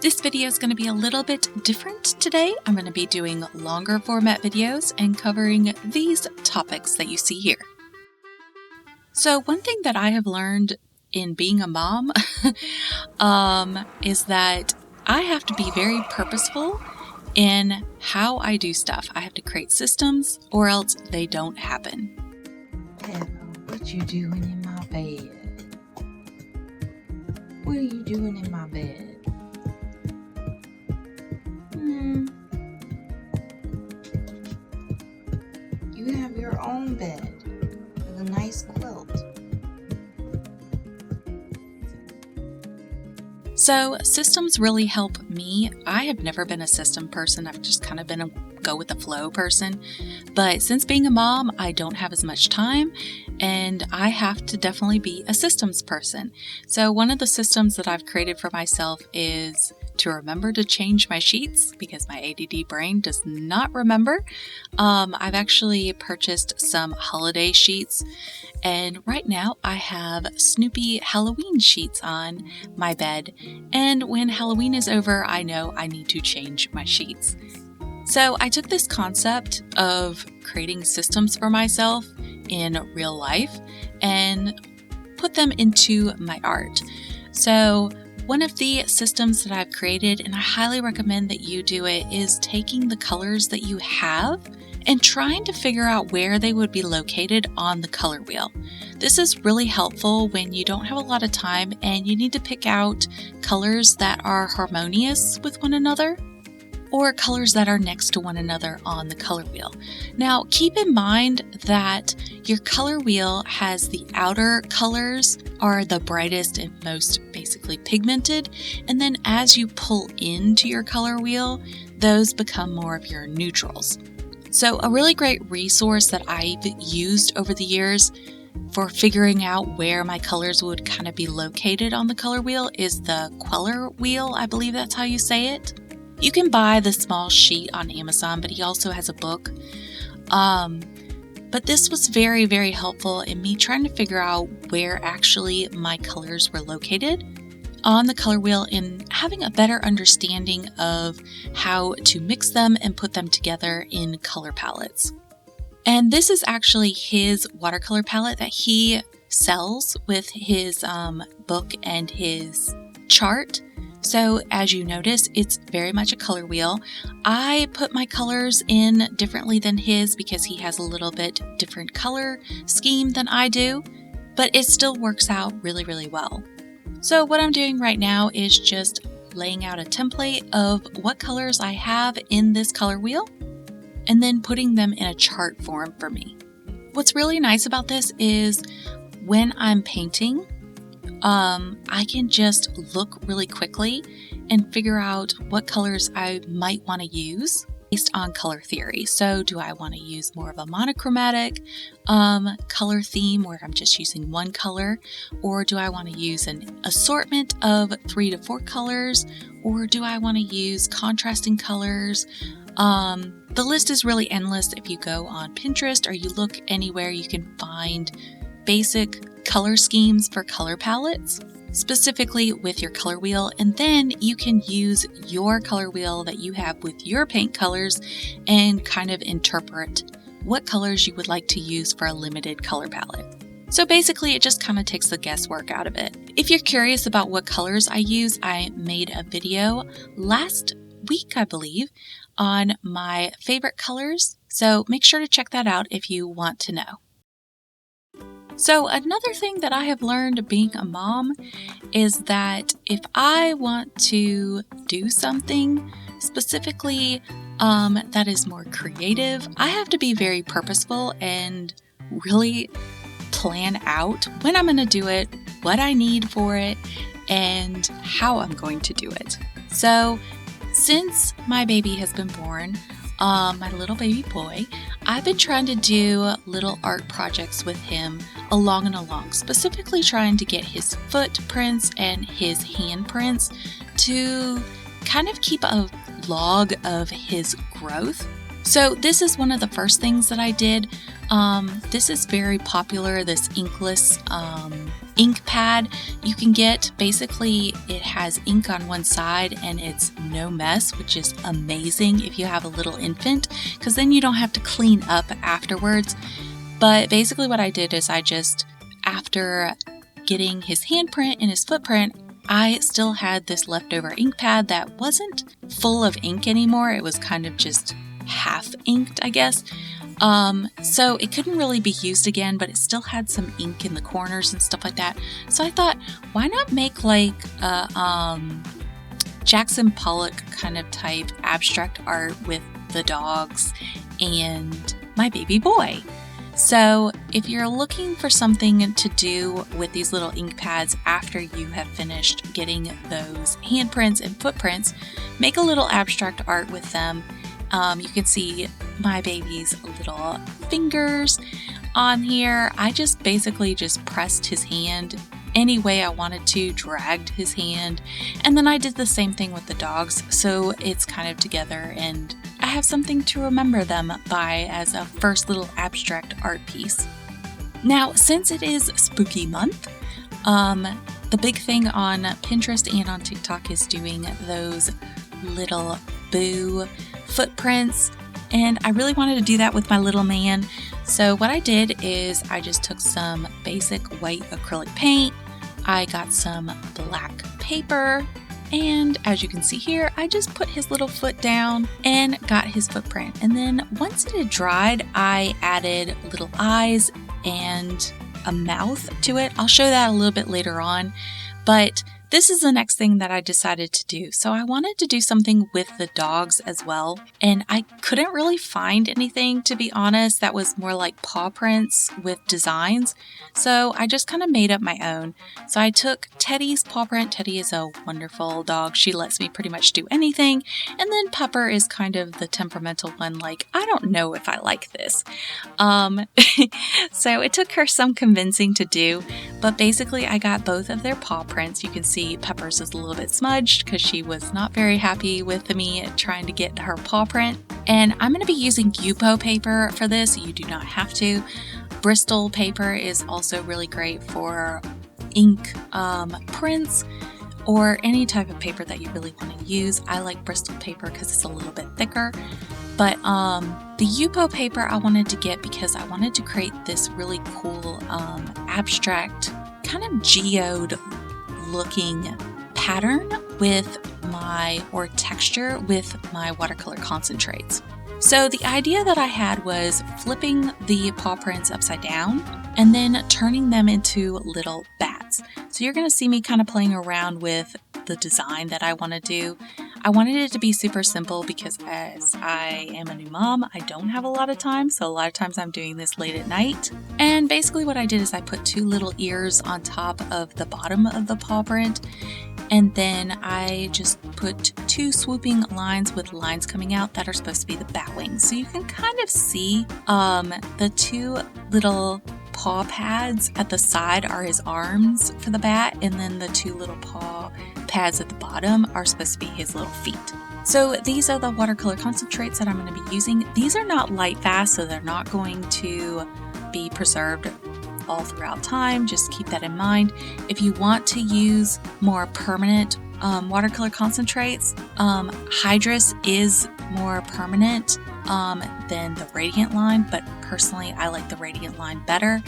This video is going to be a little bit different today. I'm going to be doing longer format videos and covering these topics that you see here. So one thing that I have learned in being a mom is that I have to be very purposeful in how I do stuff. I have to create systems or else they don't happen. Eva, what you doing in my bed? What are you doing in my bed? You have your own bed with a nice quilt. So systems really help me. I have never been a system person. I've just kind of been a go with the flow person. But since being a mom, I don't have as much time and I have to definitely be a systems person. So one of the systems that I've created for myself is to remember to change my sheets because my ADD brain does not remember. I've actually purchased some holiday sheets, and right now I have Snoopy Halloween sheets on my bed, and when Halloween is over, I know I need to change my sheets. So I took this concept of creating systems for myself in real life and put them into my art. So one of the systems that I've created, and I highly recommend that you do it, is taking the colors that you have and trying to figure out where they would be located on the color wheel. This is really helpful when you don't have a lot of time and you need to pick out colors that are harmonious with one another or colors that are next to one another on the color wheel. Now, keep in mind that your color wheel has the outer colors are the brightest and most basically pigmented, and then as you pull into your color wheel, those become more of your neutrals. So a really great resource that I've used over the years for figuring out where my colors would kind of be located on the color wheel is the Queller wheel. I believe that's how you say it. You can buy the small sheet on Amazon, but he also has a book. But this was very, very helpful in me trying to figure out where actually my colors were located on the color wheel and having a better understanding of how to mix them and put them together in color palettes. And this is actually his watercolor palette that he sells with his book and his chart. So as you notice, it's very much a color wheel. I put my colors in differently than his because he has a little bit different color scheme than I do, but it still works out really, really well. So what I'm doing right now is just laying out a template of what colors I have in this color wheel and then putting them in a chart form for me. What's really nice about this is when I'm painting, I can just look really quickly and figure out what colors I might want to use based on color theory. So do I want to use more of a monochromatic color theme where I'm just using one color, or do I want to use an assortment of 3 to 4 colors, or do I want to use contrasting colors? The list is really endless. If you go on Pinterest or you look anywhere, you can find basic color schemes for color palettes, specifically with your color wheel, and then you can use your color wheel that you have with your paint colors and kind of interpret what colors you would like to use for a limited color palette. So basically it just kind of takes the guesswork out of it. If you're curious about what colors I use, I made a video last week, I believe, on my favorite colors, so make sure to check that out if you want to know. So another thing that I have learned being a mom is that if I want to do something specifically that is more creative, I have to be very purposeful and really plan out when I'm going to do it, what I need for it, and how I'm going to do it. So since my baby has been born, my little baby boy, I've been trying to do little art projects with him along and along, specifically trying to get his footprints and his handprints to kind of keep a log of his growth. So this is one of the first things that I did. This is very popular, this inkless ink pad you can get. Basically, it has ink on one side and it's no mess, which is amazing if you have a little infant, because then you don't have to clean up afterwards. But basically what I did is after getting his handprint and his footprint, I still had this leftover ink pad that wasn't full of ink anymore. It was kind of just half inked, I guess. So it couldn't really be used again, but it still had some ink in the corners and stuff like that. So I thought, why not make like a Jackson Pollock kind of type abstract art with the dogs and my baby boy. So if you're looking for something to do with these little ink pads after you have finished getting those handprints and footprints, make a little abstract art with them. You can see my baby's little fingers on here. I just basically just pressed his hand any way I wanted to, dragged his hand, and then I did the same thing with the dogs, so it's kind of together and I have something to remember them by as a first little abstract art piece. Now, since it is spooky month, the big thing on Pinterest and on TikTok is doing those little boo footprints, and I really wanted to do that with my little man. So what I did is I just took some basic white acrylic paint, I got some black paper, and as you can see here, I just put his little foot down and got his footprint. And then once it had dried, I added little eyes and a mouth to it. I'll show that a little bit later on, but this is the next thing that I decided to do. So I wanted to do something with the dogs as well, and I couldn't really find anything, to be honest, that was more like paw prints with designs. So I just kind of made up my own. So I took Teddy's paw print. Teddy is a wonderful dog. She lets me pretty much do anything. And then Pepper is kind of the temperamental one, like, I don't know if I like this. So it took her some convincing to do, but basically I got both of their paw prints. You can see Pepper's is a little bit smudged because she was not very happy with me trying to get her paw print. And I'm going to be using Yupo paper for this. You do not have to. Bristol paper is also really great for ink prints or any type of paper that you really want to use. I like Bristol paper because it's a little bit thicker. But the Yupo paper I wanted to get because I wanted to create this really cool abstract kind of geode looking pattern with or texture with my watercolor concentrates. So the idea that I had was flipping the paw prints upside down and then turning them into little bats. So you're going to see me kind of playing around with the design that I want to do. I wanted it to be super simple because as I am a new mom, I don't have a lot of time. So a lot of times I'm doing this late at night. And basically what I did is I put two little ears on top of the bottom of the paw print. And then I just put two swooping lines with lines coming out that are supposed to be the bat wings. So you can kind of see the two little paw pads at the side are his arms for the bat, and then the two little paw pads at the bottom are supposed to be his little feet. So these are the watercolor concentrates that I'm going to be using. These are not light fast, so they're not going to be preserved all throughout time. Just keep that in mind. If you want to use more permanent watercolor concentrates, Hydrus is more permanent than the Radiant line, but personally I like the Radiant line better.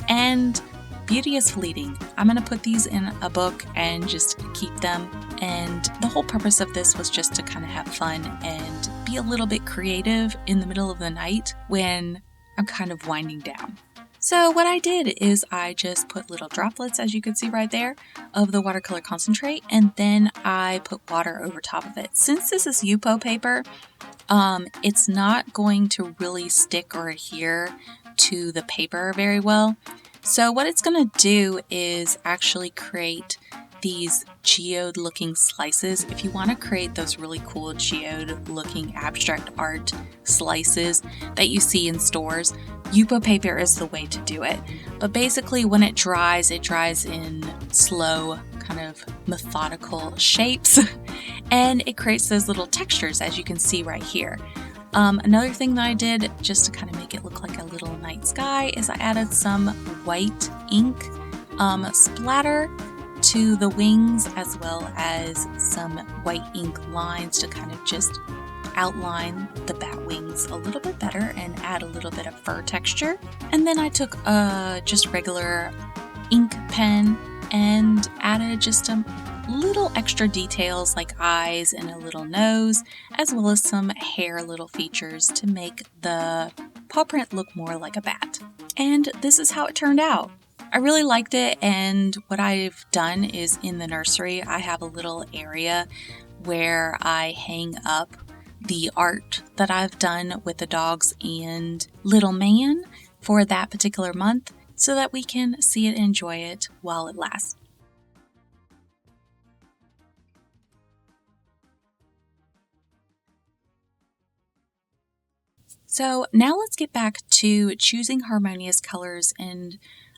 And beauty is fleeting. I'm going to put these in a book and just keep them, and the whole purpose of this was just to kind of have fun and be a little bit creative in the middle of the night when I'm kind of winding down. So what I did is I just put little droplets, as you can see right there, of the watercolor concentrate, and then I put water over top of it. Since this is Yupo paper, it's not going to really stick or adhere to the paper very well. So what it's going to do is actually create these geode looking slices. If you want to create those really cool geode looking abstract art slices that you see in stores, Yupo paper is the way to do it. But basically when it dries in slow, kind of methodical shapes, and it creates those little textures as you can see right here. Another thing that I did just to kind of make it look like a little night sky is I added some white ink splatter to the wings, as well as some white ink lines to kind of just outline the bat wings a little bit better and add a little bit of fur texture. And then I took just regular ink pen and added just some little extra details like eyes and a little nose, as well as some hair little features to make the paw print look more like a bat. And this is how it turned out. I really liked it, and what I've done is in the nursery I have a little area where I hang up the art that I've done with the dogs and little man for that particular month so that we can see it and enjoy it while it lasts. So now let's get back to choosing harmonious colors, and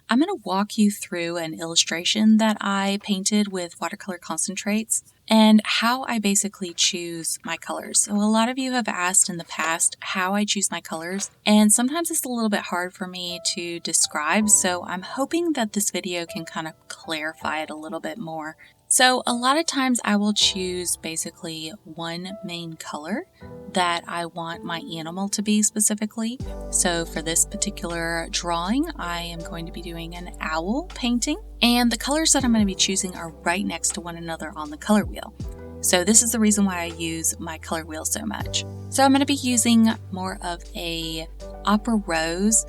I'm going to walk you through an illustration that I painted with watercolor concentrates and how I basically choose my colors. So a lot of you have asked in the past how I choose my colors, and sometimes it's a little bit hard for me to describe, so I'm hoping that this video can kind of clarify it a little bit more. So a lot of times I will choose basically one main color that I want my animal to be specifically. So for this particular drawing, I am going to be doing an owl painting, and the colors that I'm going to be choosing are right next to one another on the color wheel. So this is the reason why I use my color wheel so much. So I'm going to be using more of a opera rose.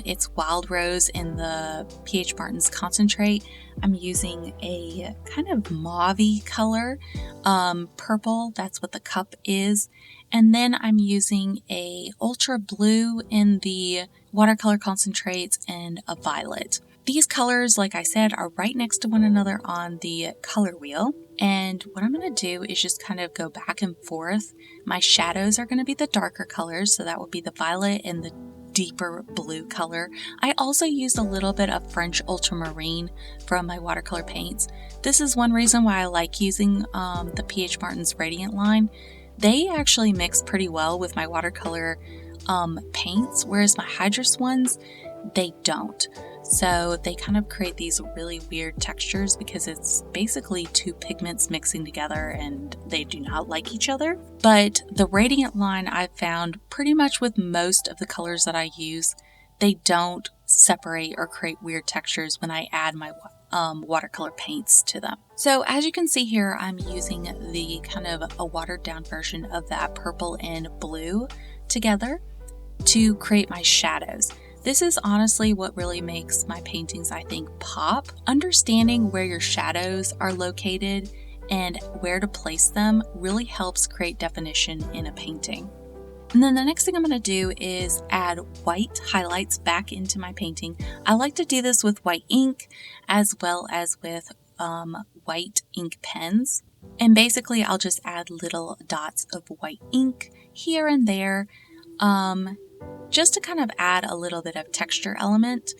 It's wild rose in the P.H. Martin's concentrate. I'm using a kind of mauve-y color, purple, that's what the cup is. And then I'm using a ultra blue in the watercolor concentrates and a violet. These colors, like I said, are right next to one another on the color wheel. And what I'm going to do is just kind of go back and forth. My shadows are going to be the darker colors, so that will be the violet and the deeper blue color. I also used a little bit of French ultramarine from my watercolor paints. This is one reason why I like using the P.H. Martin's Radiant line. They actually mix pretty well with my watercolor paints, whereas my Hydrus ones, they don't. So they kind of create these really weird textures because it's basically two pigments mixing together and they do not like each other. But the Radiant line I've found pretty much with most of the colors that I use, they don't separate or create weird textures when I add my watercolor paints to them. So as you can see here, I'm using the kind of a watered down version of that purple and blue together to create my shadows. This is honestly what really makes my paintings, I think, pop. Understanding where your shadows are located and where to place them really helps create definition in a painting. And then the next thing I'm going to do is add white highlights back into my painting. I like to do this with white ink as well as with white ink pens. And basically I'll just add little dots of white ink here and there, just to kind of add a little bit of texture element.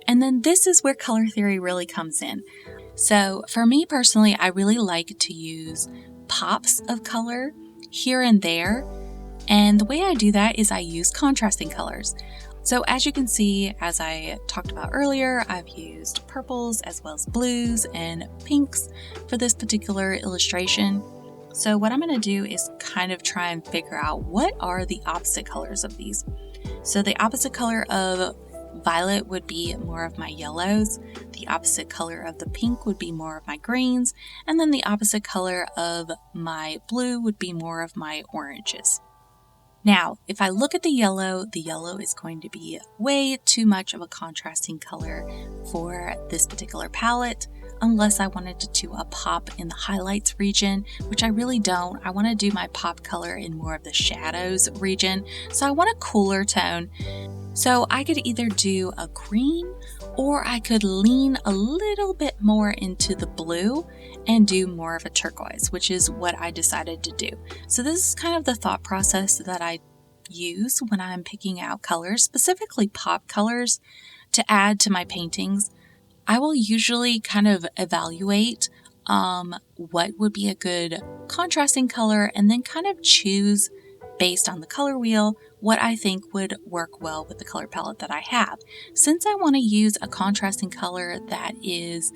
And then this is where color theory really comes in. So for me personally, I really like to use pops of color here and there. And the way I do that is I use contrasting colors. So as you can see, as I talked about earlier, I've used purples as well as blues and pinks for this particular illustration. So what I'm going to do is kind of try and figure out what are the opposite colors of these. So the opposite color of violet would be more of my yellows, the opposite color of the pink would be more of my greens, and then the opposite color of my blue would be more of my oranges. Now, if I look at the yellow is going to be way too much of a contrasting color for this particular palette, unless I wanted to do a pop in the highlights region, which I really don't. I want to do my pop color in more of the shadows region, so I want a cooler tone. So I could either do a green, or I could lean a little bit more into the blue and do more of a turquoise, which is what I decided to do. So this is kind of the thought process that I use when I'm picking out colors, specifically pop colors, to add to my paintings. I will usually kind of evaluate what would be a good contrasting color and then kind of choose based on the color wheel, what I think would work well with the color palette that I have. Since I want to use a contrasting color that is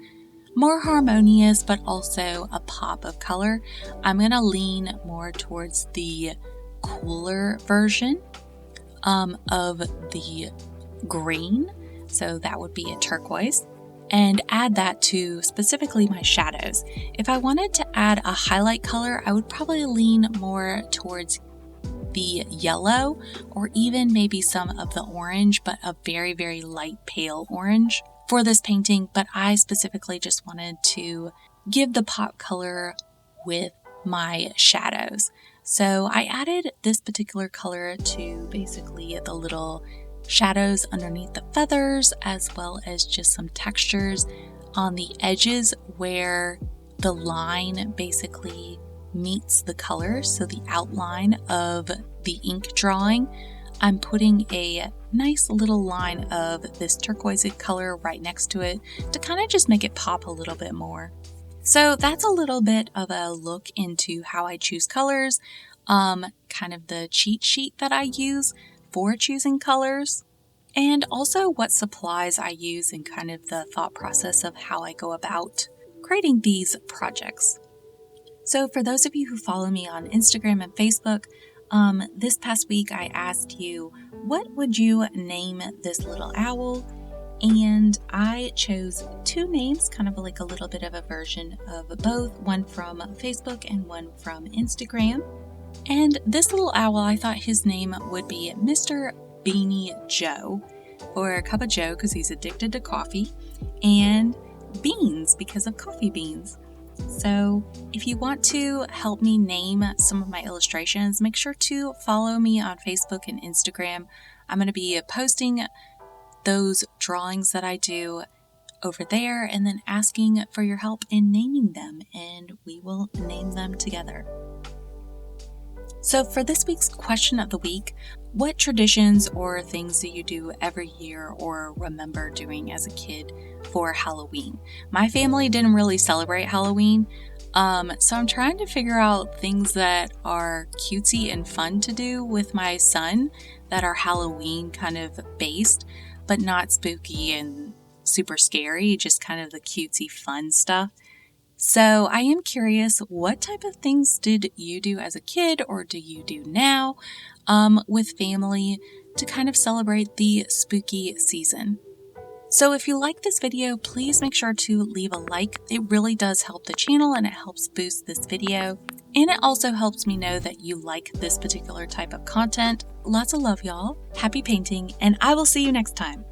more harmonious but also a pop of color, I'm going to lean more towards the cooler version of the green, so that would be a turquoise, and add that to specifically my shadows. If I wanted to add a highlight color, I would probably lean more towards the yellow or even maybe some of the orange, but a very, very light pale orange for this painting. But I specifically just wanted to give the pop color with my shadows. So I added this particular color to basically the little shadows underneath the feathers, as well as just some textures on the edges where the line basically meets the color. So the outline of the ink drawing, I'm putting a nice little line of this turquoise color right next to it to kind of just make it pop a little bit more. So that's a little bit of a look into how I choose colors, kind of the cheat sheet that I use for choosing colors, and also what supplies I use and kind of the thought process of how I go about creating these projects. So for those of you who follow me on Instagram and Facebook, this past week I asked you, what would you name this little owl? And I chose two names, kind of like a little bit of a version of both, one from Facebook and one from Instagram. And this little owl, I thought his name would be Mr. Beanie Joe, or a cup of Joe because he's addicted to coffee, and beans because of coffee beans. So if you want to help me name some of my illustrations, make sure to follow me on Facebook and Instagram. I'm going to be posting those drawings that I do over there and then asking for your help in naming them, and we will name them together. So for this week's question of the week, what traditions or things do you do every year or remember doing as a kid for Halloween? My family didn't really celebrate Halloween, so I'm trying to figure out things that are cutesy and fun to do with my son that are Halloween kind of based, but not spooky and super scary, just kind of the cutesy fun stuff. So I am curious, what type of things did you do as a kid or do you do now with family to kind of celebrate the spooky season? So if you like this video, please make sure to leave a like. It really does help the channel and it helps boost this video. And it also helps me know that you like this particular type of content. Lots of love, y'all. Happy painting, and I will see you next time.